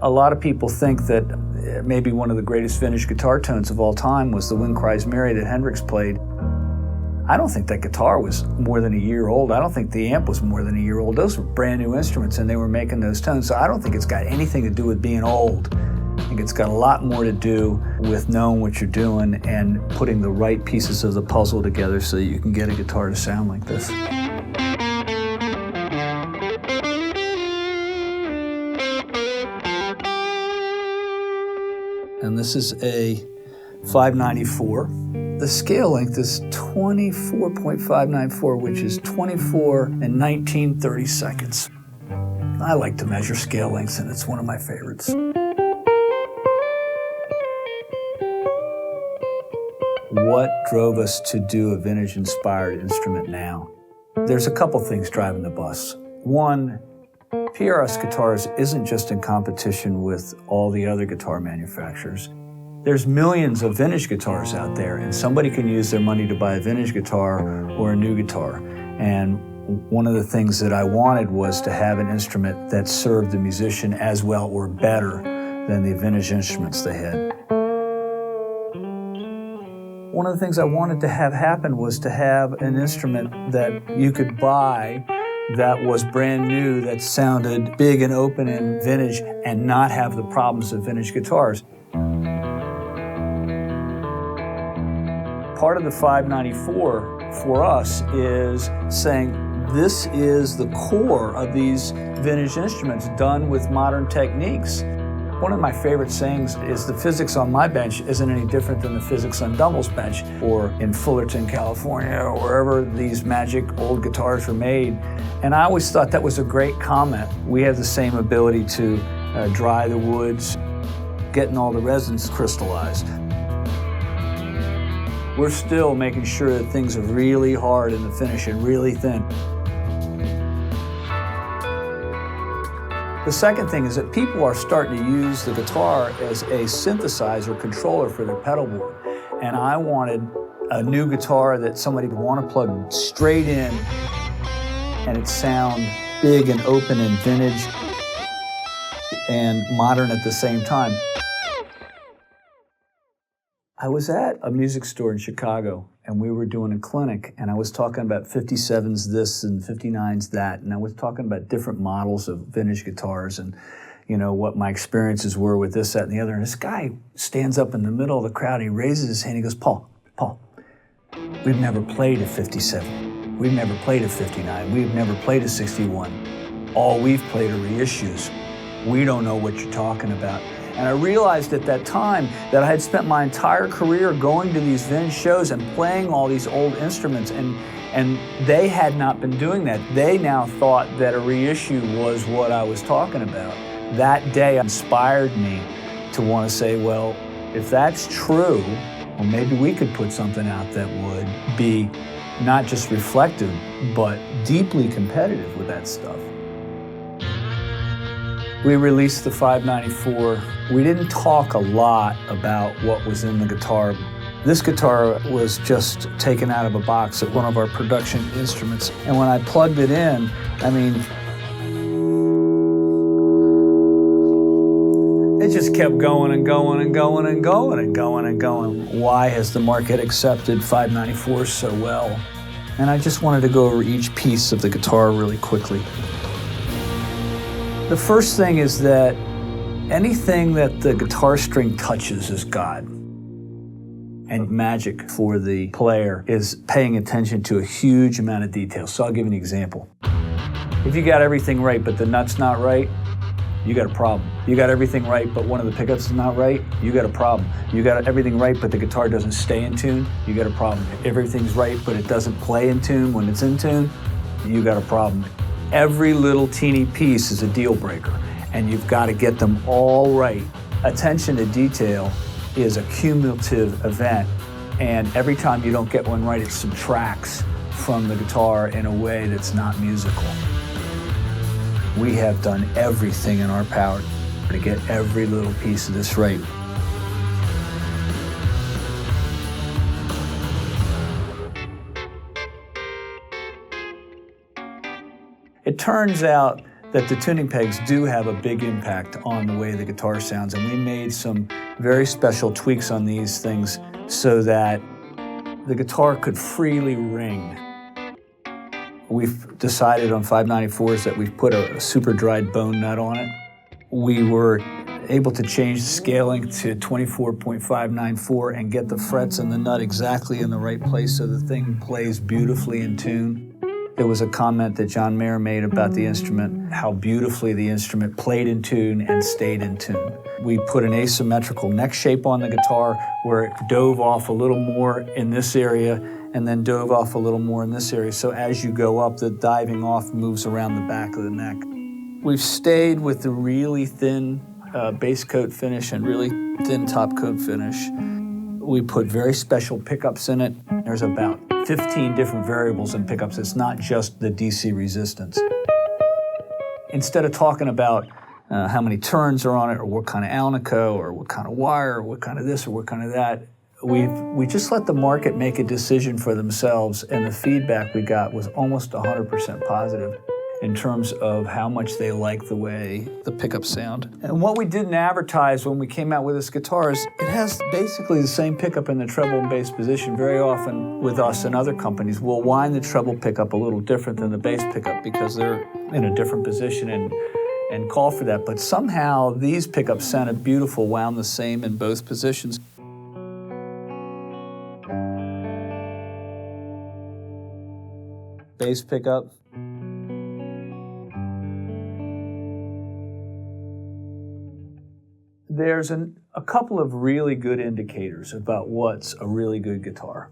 A lot of people think that maybe one of the greatest vintage guitar tones of all time was the Wind Cries Mary that Hendrix played. I don't think that guitar was more than a year old. I don't think the amp was more than a year old. Those were brand new instruments and they were making those tones. So I don't think it's got anything to do with being old. I think it's got a lot more to do with knowing what you're doing and putting the right pieces of the puzzle together so that you can get a guitar to sound like this. And this is a 594. The scale length is 24.594, which is 24 and 19/30 seconds. I like to measure scale lengths, and it's one of my favorites. What drove us to do a vintage-inspired instrument now? There's a couple things driving the bus. One, PRS Guitars isn't just in competition with all the other guitar manufacturers. There's millions of vintage guitars out there, and somebody can use their money to buy a vintage guitar or a new guitar. And one of the things that I wanted was to have an instrument that served the musician as well or better than the vintage instruments they had. One of the things I wanted to have happen was to have an instrument that you could buy that was brand new, that sounded big and open and vintage, and not have the problems of vintage guitars. Part of the 594 for us is saying this is the core of these vintage instruments done with modern techniques. One of my favorite sayings is the physics on my bench isn't any different than the physics on Dummel's bench or in Fullerton, California, or wherever these magic old guitars were made. And I always thought that was a great comment. We have the same ability to dry the woods, getting all the resins crystallized. We're still making sure that things are really hard in the finish and really thin. The second thing is that people are starting to use the guitar as a synthesizer controller for their pedal board. And I wanted a new guitar that somebody would want to plug straight in and it sound big and open and vintage and modern at the same time. I was at a music store in Chicago and we were doing a clinic and I was talking about 57s this and 59s that, and I was talking about different models of vintage guitars and what my experiences were with this, that, and the other. And this guy stands up in the middle of the crowd and he raises his hand and he goes, Paul, we've never played a 57. We've never played a 59. We've never played a 61. All we've played are reissues. We don't know what you're talking about. And I realized at that time that I had spent my entire career going to these vintage shows and playing all these old instruments, and they had not been doing that. They now thought that a reissue was what I was talking about. That day inspired me to want to say, well, if that's true, well, maybe we could put something out that would be not just reflective, but deeply competitive with that stuff. We released the 594. We didn't talk a lot about what was in the guitar. This guitar was just taken out of a box at one of our production instruments. And when I plugged it in, it just kept going and going and going and going and going and going. Why has the market accepted 594s so well? And I just wanted to go over each piece of the guitar really quickly. The first thing is that anything that the guitar string touches is God. And magic for the player is paying attention to a huge amount of detail. So I'll give you an example. If you got everything right, but the nut's not right, you got a problem. You got everything right, but one of the pickups is not right, you got a problem. You got everything right, but the guitar doesn't stay in tune, you got a problem. If everything's right, but it doesn't play in tune when it's in tune, you got a problem. Every little teeny piece is a deal breaker, and you've got to get them all right. Attention to detail is a cumulative event, and every time you don't get one right, it subtracts from the guitar in a way that's not musical. We have done everything in our power to get every little piece of this right. It turns out that the tuning pegs do have a big impact on the way the guitar sounds, and we made some very special tweaks on these things so that the guitar could freely ring. We've decided on 594s that we've put a super dried bone nut on it. We were able to change the scaling to 24.594 and get the frets and the nut exactly in the right place so the thing plays beautifully in tune. There was a comment that John Mayer made about the instrument, how beautifully the instrument played in tune and stayed in tune. We put an asymmetrical neck shape on the guitar where it dove off a little more in this area and then dove off a little more in this area. So as you go up, the diving off moves around the back of the neck. We've stayed with the really thin base coat finish and really thin top coat finish. We put very special pickups in it. There's about 15 different variables in pickups. It's not just the DC resistance. Instead of talking about how many turns are on it or what kind of alnico or what kind of wire or what kind of this or what kind of that, we just let the market make a decision for themselves, and the feedback we got was almost 100% positive in terms of how much they like the way the pickups sound. And what we didn't advertise when we came out with this guitar is it has basically the same pickup in the treble and bass position. Very often with us and other companies, we'll wind the treble pickup a little different than the bass pickup because they're in a different position and call for that. But somehow these pickups sounded beautiful, wound the same in both positions. Bass pickup. There's a couple of really good indicators about what's a really good guitar.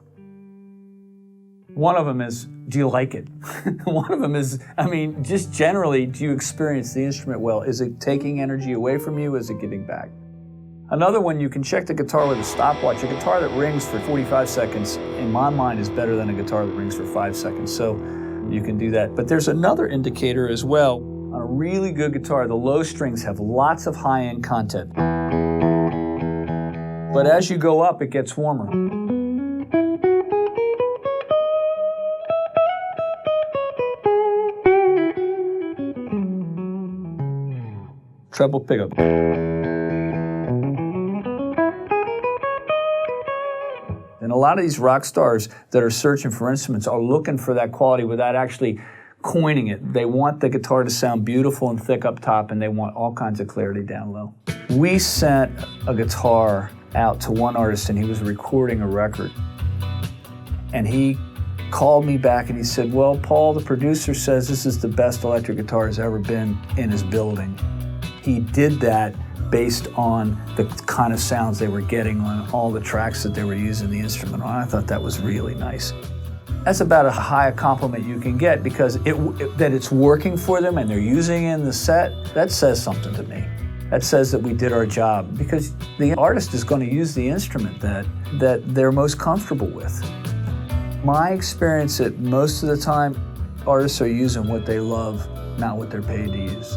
One of them is, do you like it? One of them is, just generally, do you experience the instrument well? Is it taking energy away from you? Is it giving back? Another one, you can check the guitar with a stopwatch. A guitar that rings for 45 seconds, in my mind, is better than a guitar that rings for 5 seconds. So you can do that. But there's another indicator as well. On a really good guitar, the low strings have lots of high-end content. But as you go up, it gets warmer. Treble pickup. And a lot of these rock stars that are searching for instruments are looking for that quality without actually coining it. They want the guitar to sound beautiful and thick up top, and they want all kinds of clarity down low. We sent a guitar out to one artist, and he was recording a record. And he called me back and he said, well, Paul, the producer says this is the best electric guitar has ever been in his building. He did that based on the kind of sounds they were getting on all the tracks that they were using the instrument on. I thought that was really nice. That's about as high a compliment you can get, because that it's working for them and they're using it in the set, that says something to me. That says that we did our job, because the artist is going to use the instrument that they're most comfortable with. My experience that most of the time, artists are using what they love, not what they're paid to use.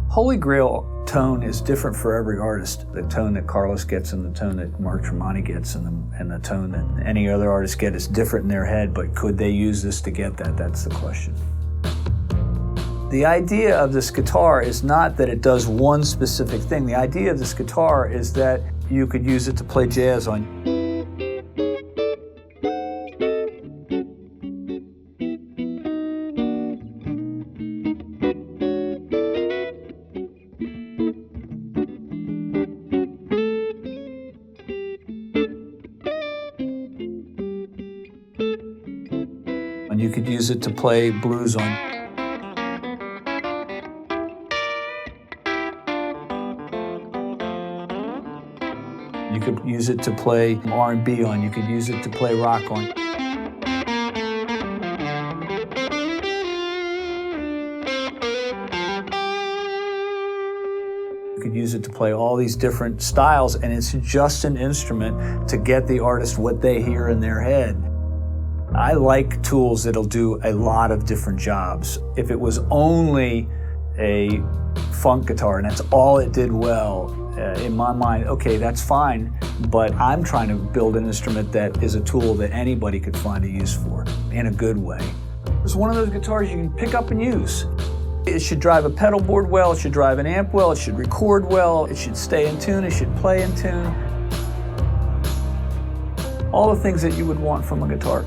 Holy Grail tone is different for every artist. The tone that Carlos gets and the tone that Mark Tremonti gets and the tone that any other artist gets is different in their head, but could they use this to get that? That's the question. The idea of this guitar is not that it does one specific thing. The idea of this guitar is that you could use it to play jazz on. And you could use it to play blues on. You could use it to play R&B on. You could use it to play rock on. You could use it to play all these different styles, and it's just an instrument to get the artist what they hear in their head. I like tools that'll do a lot of different jobs. If it was only a funk guitar and that's all it did well, in my mind, okay, that's fine, but I'm trying to build an instrument that is a tool that anybody could find a use for in a good way. It's one of those guitars you can pick up and use. It should drive a pedal board well, it should drive an amp well, it should record well, it should stay in tune, it should play in tune. All the things that you would want from a guitar.